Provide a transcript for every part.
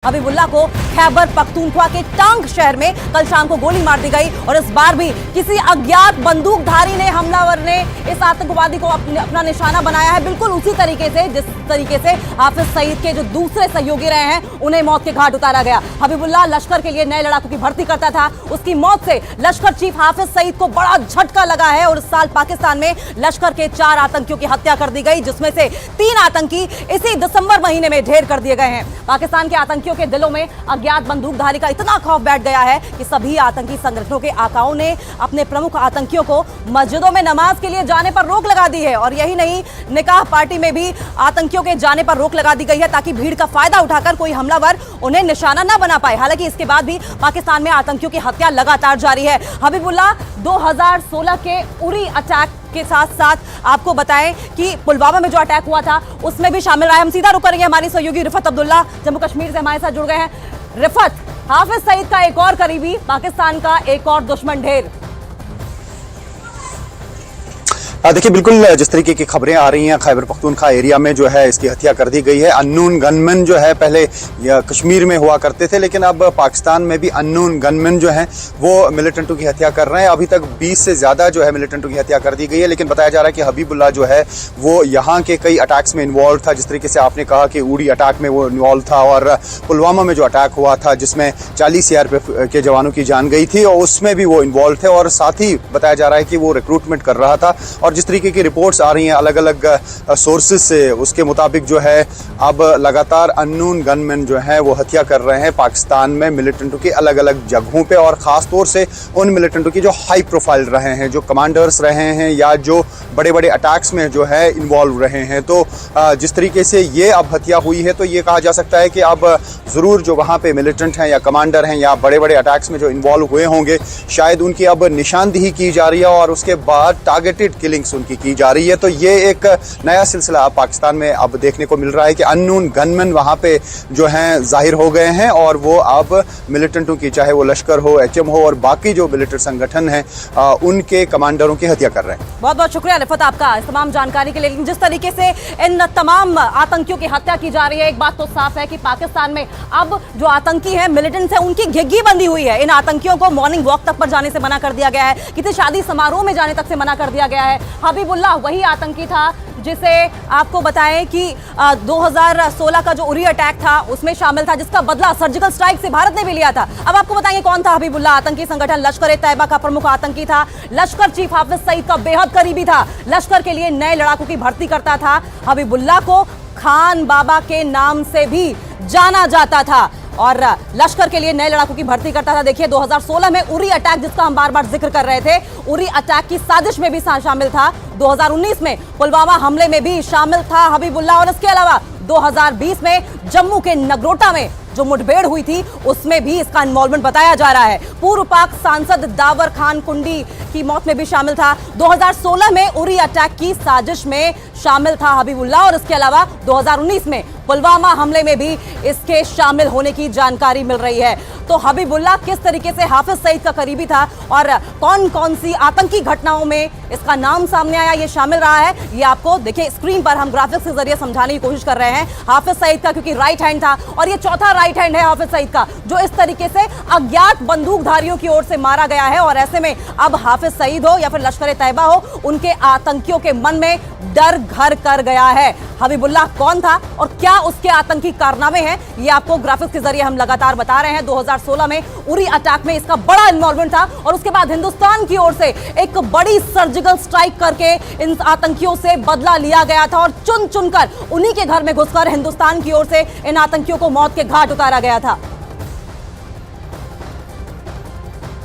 हबीबुल्लाह को खैबर पख्तूनख्वा के टांग शहर में कल शाम को गोली मार दी गई और इस बार भी किसी अज्ञात बंदूकधारी ने हमलावर ने इस आतंकवादी को अपना निशाना बनाया है, बिल्कुल उसी तरीके से जिस तरीके से हाफिज सईद के जो दूसरे सहयोगी रहे हैं उन्हें मौत के घाट उतारा गया। हबीबुल्लाह लश्कर के लिए नए लड़ाकों की भर्ती करता था। उसकी मौत से लश्कर चीफ हाफिज सईद को बड़ा झटका लगा है और इस साल पाकिस्तान में लश्कर के 4 आतंकियों की हत्या कर दी गई, जिसमें से 3 आतंकी इसी दिसंबर महीने में ढेर कर दिए गए हैं। पाकिस्तान के आतंकियों के दिलों में अज्ञात बंदूकधारी का इतना खौफ बैठ गया है कि सभी आतंकी संगठनों के आकाओं ने अपने प्रमुख आतंकियों को मस्जिदों में नमाज के लिए जाने पर रोक लगा दी है। और यही नहीं, निकाह पार्टी में भी आतंकियों के जाने पर रोक लगा दी गई है ताकि भीड़ का फायदा उठाकर कोई हमलावर उन्हें निशाना न बना पाए। हालांकि इसके बाद भी पाकिस्तान में आतंकियों की हत्या लगातार जारी है। हबीबुल्लाह 2016 के उरी अटैक के साथ साथ आपको बताएं कि पुलवामा में जो अटैक हुआ था उसमें भी शामिल रहा है। हम सीधा रुक करेंगे, हमारी सहयोगी रिफत अब्दुल्ला जम्मू कश्मीर से हमारे साथ जुड़ गए हैं। रिफत, हाफिज सईद का एक और करीबी, पाकिस्तान का एक और दुश्मन ढेर। देखिए, बिल्कुल जिस तरीके की खबरें आ रही हैं, खैबर पख्तूनख्वा एरिया में जो है इसकी हत्या कर दी गई है। अननोन गनमैन जो है पहले कश्मीर में हुआ करते थे, लेकिन अब पाकिस्तान में भी अननोन गनमैन जो हैं वो मिलिटेंटों की हत्या कर रहे हैं। अभी तक 20 से ज़्यादा जो है मिलिटेंटों की हत्या कर दी गई है, लेकिन बताया जा रहा है कि हबीबुल्लाह जो है वो यहाँ के कई अटैक्स में इन्वॉल्व था। जिस तरीके से आपने कहा कि उड़ी अटैक में वो इन्वॉल्व था और पुलवामा में जो अटैक हुआ था जिसमें 40 CRPF के जवानों की जान गई थी और उसमें भी वो इन्वॉल्व थे। और साथ ही बताया जा रहा है कि वो रिक्रूटमेंट कर रहा था। और जिस तरीके की रिपोर्ट्स आ रही हैं अलग अलग सोर्सेज से, उसके मुताबिक जो है अब लगातार अननोन गनमैन जो है वो हत्या कर रहे हैं पाकिस्तान में मिलिटेंटों की अलग अलग जगहों पे, और ख़ास तौर से उन मिलिटेंटों की जो हाई प्रोफाइल रहे हैं, जो कमांडर्स रहे हैं या जो बड़े बड़े अटैक्स में जो है इन्वॉल्व रहे हैं। तो जिस तरीके से ये अब हत्या हुई है तो ये कहा जा सकता है कि अब ज़रूर जो वहाँ पे मिलिटेंट हैं या कमांडर हैं या बड़े बड़े अटैक्स में जो इन्वॉल्व हुए होंगे, शायद उनकी अब निशानदेही की जा रही है और उसके बाद टारगेटेड किलिंग्स उनकी की जा रही है। तो ये एक नया सिलसिला पाकिस्तान में अब देखने को मिल रहा है कि अननोन गनमैन वहाँ पे जो हैं जाहिर हो गए हैं और वो अब मिलिटेंटों की, चाहे वो लश्कर हो, HM हो और बाकी जो मिलिटेंट संगठन हैं, उनके कमांडरों की हत्या कर रहे हैं। बहुत बहुत शुक्रिया रिफत आपका इस तमाम जानकारी के लिए। लेकिन जिस तरीके से इन तमाम आतंकियों की हत्या की जा रही है, एक बात तो साफ है कि पाकिस्तान में अब जो आतंकी हैं, मिलिटेंट्स हैं, उनकी घिग्गी बंदी हुई है। इन आतंकियों को मॉर्निंग वॉक तक पर जाने से मना कर दिया गया है, किसी शादी समारोह में जाने तक से मना कर दिया गया है। हबीबुल्लाह वही आतंकी था जिसे आपको बताएं कि 2016 का जो उरी अटैक था उसमें शामिल था, जिसका बदला सर्जिकल स्ट्राइक से भारत ने भी लिया था। अब आपको बताएंगे कौन था हबीबुल्लाह। आतंकी संगठन लश्कर-ए-तैयबा का प्रमुख आतंकी था, लश्कर चीफ हाफिज सईद का बेहद करीबी था, लश्कर के लिए नए लड़ाकों की भर्ती करता था। हबीबुल्लाह को खान बाबा के नाम से भी जाना जाता था और लश्कर के लिए नए लड़ाकों की भर्ती करता था। देखिए 2016 में उरी अटैक, जिसका हम बार बार जिक्र कर रहे थे, उरी अटैक की साजिश में भी शामिल था। 2019 में पुलवामा हमले में भी शामिल था हबीबुल्लाह और इसके अलावा 2020 में जम्मू के नगरोटा में जो मुठभेड़ हुई थी उसमें भी इसका इन्वॉल्वमेंट बताया जा रहा है। पूर्व पाक सांसद दावर खान कुंडी की मौत में भी शामिल था। 2016 में उरी अटैक की साजिश में शामिल था हबीबुल्लाह और इसके अलावा 2019 में पुलवामा हमले में भी इसके शामिल होने की जानकारी मिल रही है। तो हबीबुल्लाह किस तरीके से हाफिज सईद का करीबी था और कौन कौन सी आतंकी घटनाओं में इसका नाम सामने आया, ये शामिल रहा है, ये आपको देखिए स्क्रीन पर हम ग्राफिक्स के जरिए समझाने की कोशिश कर रहे हैं। हाफिज सईद का क्योंकि राइट हैंड था और ये चौथा राइट हैंड है हाफिज सईद का, जो इस तरीके से अज्ञात बंदूकधारियों की ओर से मारा गया है। और ऐसे में अब हाफिज सईद हो या फिर लश्कर-ए-तैयबा हो, उनके आतंकियों के मन में डर घर कर गया है। हबीबुल्लाह कौन था और क्या उसके आतंकी कारनामे हैं, ये आपको ग्राफिक्स के जरिए हम लगातार बता रहे हैं। 2016 में उरी अटैक में इसका बड़ा इन्वॉल्वमेंट था और उसके बाद हिंदुस्तान की ओर से एक बड़ी सर्जिकल स्ट्राइक करके इन आतंकियों से बदला लिया गया था और चुन चुनकर उन्हीं के घर में घुसकर हिंदुस्तान की ओर से इन आतंकियों को मौत के घाट उतारा गया था।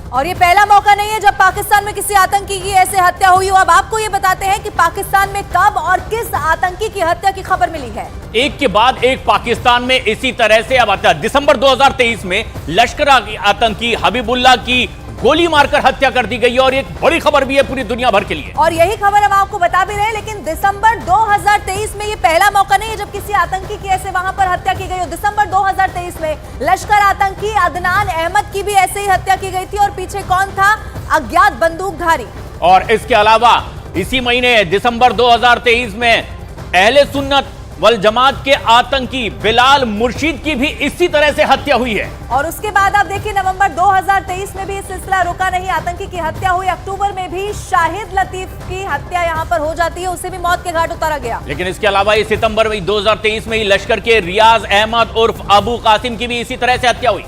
और ये पहला मौका नहीं है जब पाकिस्तान में किसी आतंकी की ऐसे हत्या हुई हो। अब आपको ये बताते हैं कि पाकिस्तान में कब और किस आतंकी की हत्या की खबर मिली है। एक के बाद एक पाकिस्तान में इसी तरह से अब आता है। दिसंबर 2023 में लश्कर आतंकी हबीबुल्लाह की गोली मारकर हत्या कर दी गई और एक बड़ी खबर भी है पूरी दुनिया भर के लिए। और यही खबर हम आपको बता भी रहे हैं, लेकिन दिसंबर 2023 में ये पहला मौका नहीं है जब किसी आतंकी की ऐसे वहां पर हत्या की गई हो। दिसंबर 2023 में लश्कर आतंकी अदनान अहमद की भी ऐसे ही हत्या की गई थी और पीछे कौन था? अज्ञात बंदूकधारी। और इसके अलावा इसी महीने दिसंबर 2023 में अहले सुन्नत वल जमात के आतंकी बिलाल मुर्शिद की भी इसी तरह से हत्या हुई है। और उसके बाद आप देखिए नवंबर 2023 में भी सिलसिला रुका नहीं, आतंकी की हत्या हुई। अक्टूबर में भी शाहिद लतीफ की हत्या यहां पर हो जाती है, उसे भी मौत के घाट उतारा गया। लेकिन इसके अलावा इस सितंबर में 2023 में ही लश्कर के रियाज अहमद उर्फ अबू कासिम की भी इसी तरह से हत्या हुई।